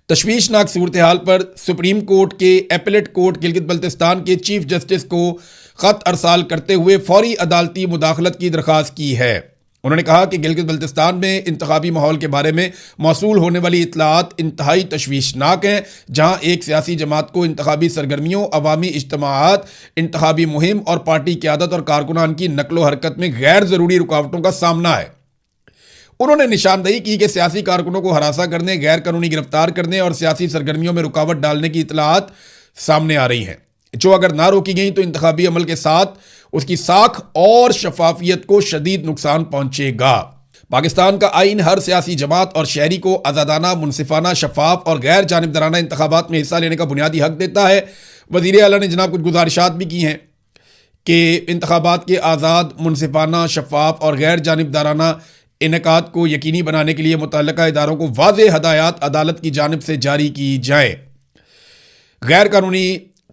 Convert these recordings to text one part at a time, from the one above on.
तशवीशनाक सूरत हाल पर supreme court के appellate court Gilgit Baltistan के चीफ जस्टिस को खत अरसाल करते हुए फौरी अदालती मुदाखलत की दरख्वास्त की है। उन्होंने कहा कि गिलगित बल्तिस्तान में इंतखाबी माहौल के बारे में मौसूल होने वाली इतलात इंतहाई तशवीशनाक हैं, जहां एक सियासी जमात को इंतखाबी सरगर्मियों, अवामी इज्तमाआत, इंतखाबी मुहिम और पार्टी क़यादत और कारकुनान की नकलो हरकत में गैर ज़रूरी रुकावटों का सामना है। उन्होंने निशानदेही की कि सियासी कारकुनों को हरासा करने, गैर कानूनी गिरफ्तार करने और सियासी सरगर्मियों में रुकावट डालने की इतलात सामने आ रही हैं, जो अगर ना रोकी गई तो इंतखाबी अमल के साथ उसकी साख और शफाफियत को शदीद नुकसान पहुंचेगा। पाकिस्तान का आइन हर सियासी जमात और शहरी को आज़ादाना, मुनसिफाना, शफाफ और गैर जानिबदाराना इंतखाबात में हिस्सा लेने का बुनियादी हक देता है। वज़ीर आला ने जनाब कुछ गुजारिशात भी की हैं कि इंतखाबात के आज़ाद, मुनसिफाना, शफाफ और गैर जानिबदाराना इनेकाद को यकीनी बनाने के लिए मुतल्लिका इदारों को वाज़ेह हदायत अदालत की जानिब से जारी की जाए। गैर कानूनी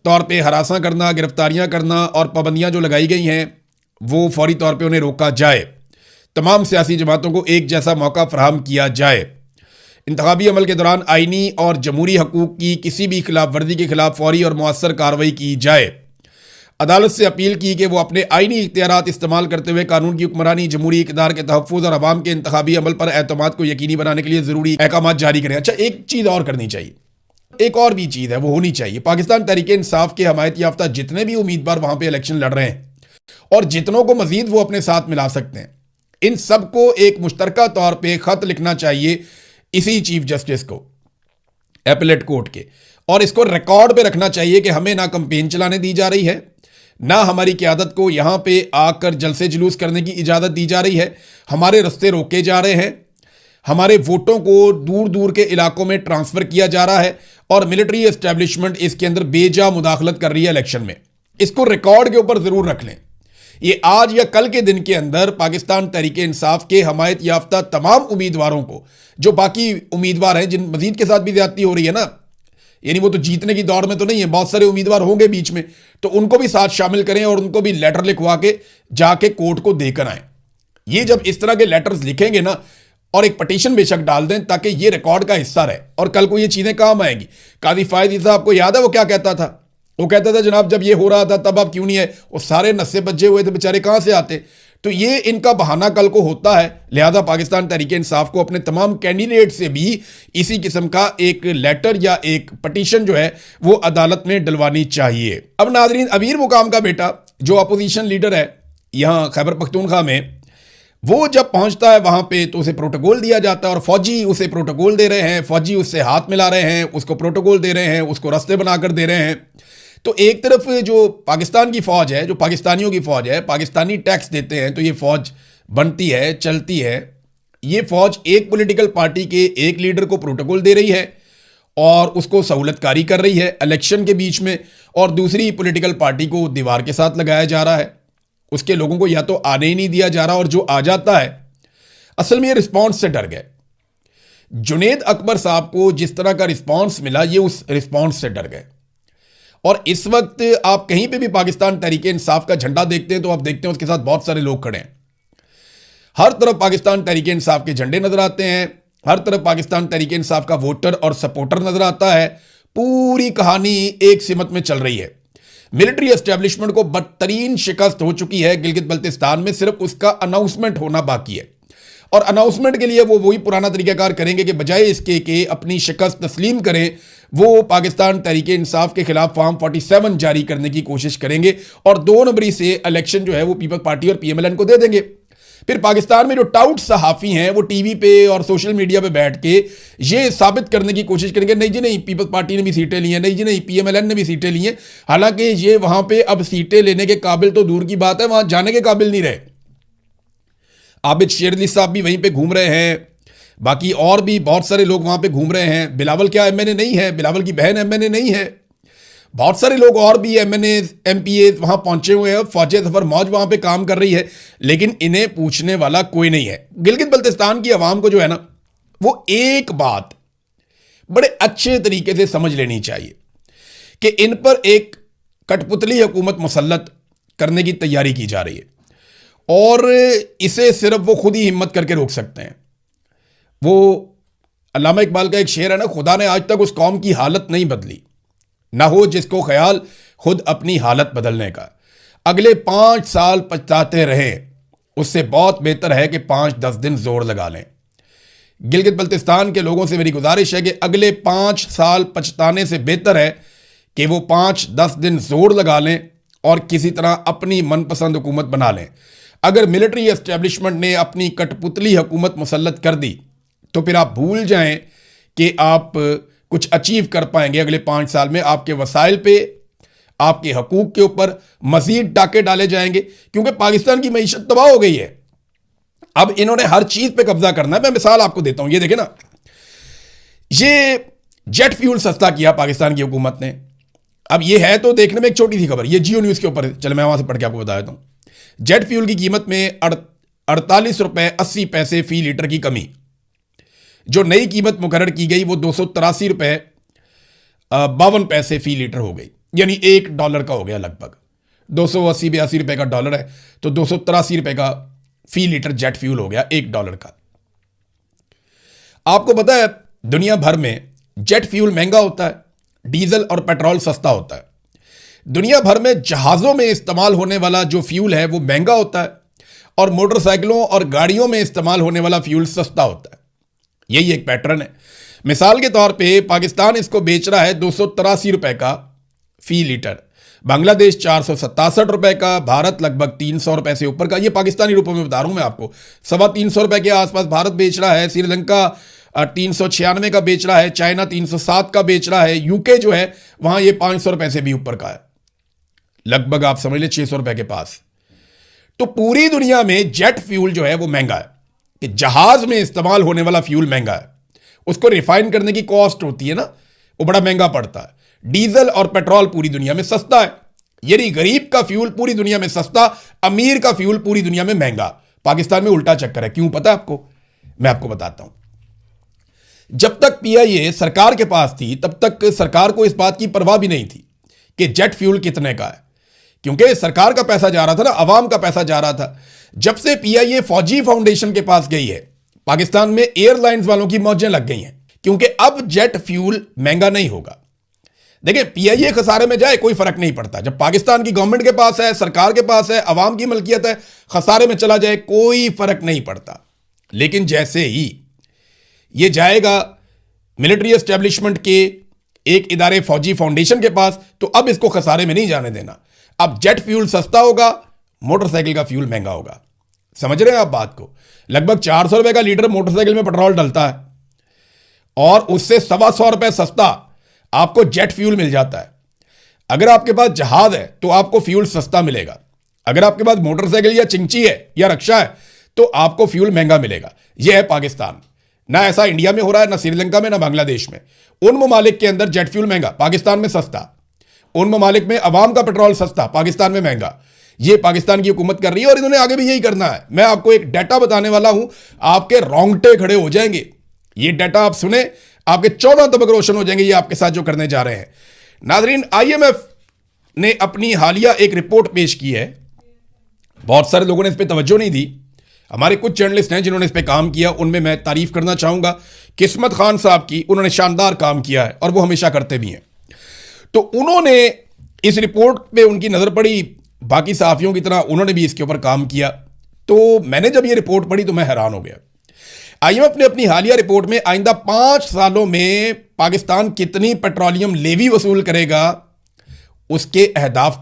तौर पे हरासा करना, गिरफ्तारियां करना और पाबंदियां जो लगाई गई हैं वो फौरी तौर पे उन्हें रोका जाए। तमाम सियासी जमातों को एक जैसा मौका फराहम किया जाए। इंतखाबी अमल के दौरान आइनी और जमहूरी हकूक़ की किसी भी खिलाफ वर्जी के खिलाफ फौरी और मौसर कार्रवाई की जाए। अदालत से अपील की कि वो अपने आइनी इख्तियारात इस्तेमाल करते हुए कानून की हुक्मरानी, जमहूरी इक़दार के तहफ़्फ़ुज़ और अवाम के इंतखाबी अमल पर एतमाद को यकीनी बनाने के लिए ज़रूरी अहकामात जारी करें। अच्छा, एक चीज़ और करनी चाहिए, एक और भी चीज़ है वो होनी चाहिए। पाकिस्तान तहरीक इंसाफ के हमायत याफ्ता जितने भी उम्मीदवार वहाँ पर इलेक्शन लड़ रहे हैं और जितनों को मज़ीद वो अपने साथ मिला सकते हैं, इन सबको एक मुश्तरका तौर पर ख़त लिखना चाहिए इसी चीफ जस्टिस को एपेलेट कोर्ट के, और इसको रिकॉर्ड पे रखना चाहिए कि हमें ना कंपेन चलाने दी जा रही है, ना हमारी क़यादत को यहाँ पे आकर जलसे जुलूस करने की इजाज़त दी जा रही है। हमारे रास्ते रोके जा रहे हैं, हमारे वोटों को दूर दूर के इलाकों में ट्रांसफ़र किया जा रहा है और मिलिट्री एस्टेब्लिशमेंट इसके अंदर बेजा मुदाखलत कर रही है इलेक्शन में। इसको रिकॉर्ड के ऊपर ज़रूर रख लें। ये आज या कल के दिन के अंदर पाकिस्तान तहरीक इंसाफ के हमायत याफ्ता तमाम उम्मीदवारों को, जो बाकी उम्मीदवार हैं जिन मजीद के साथ भी ज़्यादती हो रही है ना, यानी वो तो जीतने की दौड़ में तो नहीं है, बहुत सारे उम्मीदवार होंगे बीच में, तो उनको भी साथ शामिल करें और उनको भी लेटर लिखवा के जाके कोर्ट को देकर आए। ये जब इस तरह के लेटर्स लिखेंगे ना और एक पटिशन बेशक डाल दें ताकि ये रिकॉर्ड का हिस्सा रहे और कल को ये चीज़ें काम आएंगी। काजी फायदी साहब को याद है वो क्या कहता था? वो कहता था जनाब जब ये हो रहा था तब आप क्यों नहीं है, वो सारे नस्से बज्जे हुए थे बेचारे, कहाँ से आते? तो ये इनका बहाना कल को होता है। लिहाजा पाकिस्तान तहरीक इंसाफ को अपने तमाम कैंडिडेट से भी इसी किस्म का एक लेटर या एक पटिशन जो है वो अदालत में डलवानी चाहिए। अब नाजरीन, अमीर मुकाम का बेटा जो अपोजिशन लीडर है यहाँ खैबर पख्तूनख्वा में, वो जब पहुंचता है वहां पे तो उसे प्रोटोकॉल दिया जाता है और फौजी उसे प्रोटोकॉल दे रहे हैं, फौजी उससे हाथ मिला रहे हैं, उसको प्रोटोकॉल दे रहे हैं, उसको रास्ते बनाकर दे रहे हैं। तो एक तरफ जो पाकिस्तान की फ़ौज है, जो पाकिस्तानियों की फ़ौज है, पाकिस्तानी टैक्स देते हैं तो ये फ़ौज बनती है, चलती है। ये फ़ौज एक पॉलिटिकल पार्टी के एक लीडर को प्रोटोकॉल दे रही है और उसको सहूलतकारी कर रही है इलेक्शन के बीच में, और दूसरी पॉलिटिकल पार्टी को दीवार के साथ लगाया जा रहा है। उसके लोगों को या तो आने ही नहीं दिया जा रहा, और जो आ जाता है असल में ये रिस्पॉन्स से डर गए। जुनेद अकबर साहब को जिस तरह का रिस्पॉन्स मिला, ये उस रिस्पॉन्स से डर गए। और इस वक्त आप कहीं पे भी पाकिस्तान तहरीक इंसाफ का झंडा देखते हैं तो आप देखते हैं उसके साथ बहुत सारे लोग खड़े हैं। हर तरफ पाकिस्तान तहरीक इंसाफ के झंडे नजर आते हैं, हर तरफ पाकिस्तान तहरीक इंसाफ का वोटर और सपोर्टर नजर आता है। पूरी कहानी एक सिमत में चल रही है। मिलिट्री एस्टेब्लिशमेंट को बदतरीन शिकस्त हो चुकी है गिलगित बल्तिस्तान में, सिर्फ उसका अनाउंसमेंट होना बाकी है। और अनाउंसमेंट के लिए वो वही पुराना तरीकाकार करेंगे कि बजाय इसके कि अपनी शिकस्त तस्लीम करें, वो पाकिस्तान तहरीक इंसाफ के खिलाफ फॉर्म 47 जारी करने की कोशिश करेंगे और 2 नवंबर से इलेक्शन जो है वो पीपल्स पार्टी और पीएमएलएन को दे देंगे। फिर पाकिस्तान में जो टाउट सहाफ़ी हैं वो टीवी पे और सोशल मीडिया पे बैठ के ये साबित करने की कोशिश करेंगे, नहीं जी नहीं, पीपल्स पार्टी ने भी सीटें ली हैं, नहीं जी नहीं, पीएमएलएन ने भी सीटें ली हैं। हालांकि ये वहां पे अब सीटें लेने के काबिल तो दूर की बात है, वहां जाने के काबिल नहीं रहे। आबिद शेर अली साहब भी वहीं पे घूम रहे हैं, बाकी और भी बहुत सारे लोग वहां पे घूम रहे हैं। बिलावल क्या एमएनए नहीं है, बिलावल की बहन एमएनए नहीं है। बहुत सारे लोग और भी एमएनए एमपीए वहां पहुंचे हुए हैं, फौज सफर मौज वहां पे काम कर रही है, लेकिन इन्हें पूछने वाला कोई नहीं है। गिलगित बल्तिस्तान की आवाम को जो है ना, वो एक बात बड़े अच्छे तरीके से समझ लेनी चाहिए कि इन पर एक कठपुतली हुकूमत मुसल्लत करने की तैयारी की जा रही है और इसे सिर्फ वो खुद ही हिम्मत करके रोक सकते हैं। वो अल्लामा इकबाल का एक शेर है ना, खुदा ने आज तक उस कौम की हालत नहीं बदली, ना हो जिसको ख्याल खुद अपनी हालत बदलने का। अगले 5 साल पछताते रहे, उससे बहुत बेहतर है कि 5-10 दिन जोर लगा लें। गिलगित बल्तिस्तान के लोगों से मेरी गुजारिश है कि अगले 5 साल पछताने से बेहतर है कि वो 5-10 दिन जोर लगा लें और किसी तरह अपनी मनपसंद हुकूमत बना लें। अगर मिलिट्री एस्टेब्लिशमेंट ने अपनी कठपुतली हुकूमत मुसल्लत कर दी तो फिर आप भूल जाएं कि आप कुछ अचीव कर पाएंगे अगले 5 साल में। आपके वसाइल पे, आपके हकूक के ऊपर मजीद डाके डाले जाएंगे, क्योंकि पाकिस्तान की मईशत तबाह हो गई है। अब इन्होंने हर चीज पे कब्जा करना है। मैं मिसाल आपको देता हूं, ये देखें ना, ये जेट फ्यूल सस्ता किया पाकिस्तान की हुकूमत ने। अब ये है तो देखने में एक छोटी सी खबर, ये जियो न्यूज के ऊपर, चलो मैं वहां से पढ़ के आपको बता देता हूं। जेट फ्यूल की कीमत में 48 रुपए 80 पैसे फी लीटर की कमी। जो नई कीमत मुकर्रर की गई वो 283 रुपए 52 पैसे फी लीटर हो गई, यानी $1 का हो गया लगभग। 280-82 रुपए का डॉलर है तो 283 रुपए का फी लीटर जेट फ्यूल हो गया $1 का। आपको पता है दुनिया भर में जेट फ्यूल महंगा होता है, डीजल और पेट्रोल सस्ता होता है। दुनिया भर में जहाज़ों में इस्तेमाल होने वाला जो फ्यूल है वो महंगा होता है और मोटरसाइकिलों और गाड़ियों में इस्तेमाल होने वाला फ्यूल सस्ता होता है। यही एक पैटर्न है। मिसाल के तौर पे पाकिस्तान इसको बेच रहा है 283 रुपए का फी लीटर, बांग्लादेश 467 रुपए का, भारत लगभग 300 रुपए से ऊपर का। ये पाकिस्तानी रुपयों में बता रहा हूं मैं आपको। 325 रुपए के आसपास भारत बेच रहा है, श्रीलंका 396 का बेच रहा है, चाइना 307 का बेच रहा है, यूके जो है वहां ये 500 रुपए से भी ऊपर का है, लगभग आप समझ ले 600 रुपए के पास। तो पूरी दुनिया में जेट फ्यूल जो है वो महंगा है, कि जहाज में इस्तेमाल होने वाला फ्यूल महंगा है, उसको रिफाइन करने की कॉस्ट होती है ना, वो बड़ा महंगा पड़ता है। डीजल और पेट्रोल पूरी दुनिया में सस्ता है, यानी गरीब का फ्यूल पूरी दुनिया में सस्ता, अमीर का फ्यूल पूरी दुनिया में महंगा। पाकिस्तान में उल्टा चक्कर है। क्यों पता है आपको? मैं आपको बताता हूं। जब तक पीआईए सरकार के पास थी तब तक सरकार को इस बात की परवाह भी नहीं थी कि जेट फ्यूल कितने का है, क्योंकि सरकार का पैसा जा रहा था ना, अवाम का पैसा जा रहा था। जब से पीआईए फौजी फाउंडेशन के पास गई है, पाकिस्तान में एयरलाइंस वालों की मौजें लग गई हैं, क्योंकि अब जेट फ्यूल महंगा नहीं होगा। देखिए, पीआईए खसारे में जाए कोई फर्क नहीं पड़ता। जब पाकिस्तान की गवर्नमेंट के पास है, सरकार के पास है, अवाम की मलकियत है, खसारे में चला जाए कोई फर्क नहीं पड़ता। लेकिन जैसे ही ये जाएगा मिलिट्री एस्टेब्लिशमेंट के एक इदारे फौजी फाउंडेशन के पास, तो अब इसको खसारे में नहीं जाने देना। अब जेट फ्यूल सस्ता होगा, मोटरसाइकिल का फ्यूल महंगा होगा। समझ रहे हैं आप बात को? लगभग 400 रुपए का लीटर मोटरसाइकिल में पेट्रोल डलता है और उससे 125 रुपए सस्ता आपको जेट फ्यूल मिल जाता है। अगर आपके पास जहाज है तो आपको फ्यूल सस्ता मिलेगा, अगर आपके पास मोटरसाइकिल या चिंची है या रक्षा है तो आपको फ्यूल महंगा मिलेगा। यह है पाकिस्तान। ना ऐसा इंडिया में हो रहा है, ना श्रीलंका में, ना बांग्लादेश में। उन ममालिक के अंदर जेट फ्यूल महंगा, पाकिस्तान में सस्ता। उन ममालिक में अवाम का पेट्रोल सस्ता, पाकिस्तान में महंगा। ये पाकिस्तान की हुकूमत कर रही है और इन्होंने आगे भी यही करना है। मैं आपको एक डाटा बताने वाला हूं, आपके रोंगटे खड़े हो जाएंगे। ये डाटा आप सुने, आपके 14 तबक रोशन हो जाएंगे। ये आपके साथ जो करने जा रहे हैं। नाजरीन, आईएमएफ ने अपनी हालिया एक रिपोर्ट पेश की है। बहुत सारे लोगों ने इस पर तवज्जो नहीं दी। हमारे कुछ जर्नलिस्ट हैं जिन्होंने इस पर काम किया, उनमें मैं तारीफ करना चाहूंगा किस्मत खान साहब की। उन्होंने शानदार काम किया है और वो हमेशा करते भी हैं। तो उन्होंने इस रिपोर्ट पे उनकी नजर पड़ी, बाकी सहाफियों की तरह उन्होंने भी इसके ऊपर काम किया। तो मैंने जब ये रिपोर्ट पढ़ी तो मैं हैरान हो गया। आईएमएफ ने अपनी हालिया रिपोर्ट में आइंदा 5 सालों में पाकिस्तान कितनी पेट्रोलियम लेवी वसूल करेगा उसके अहदाफ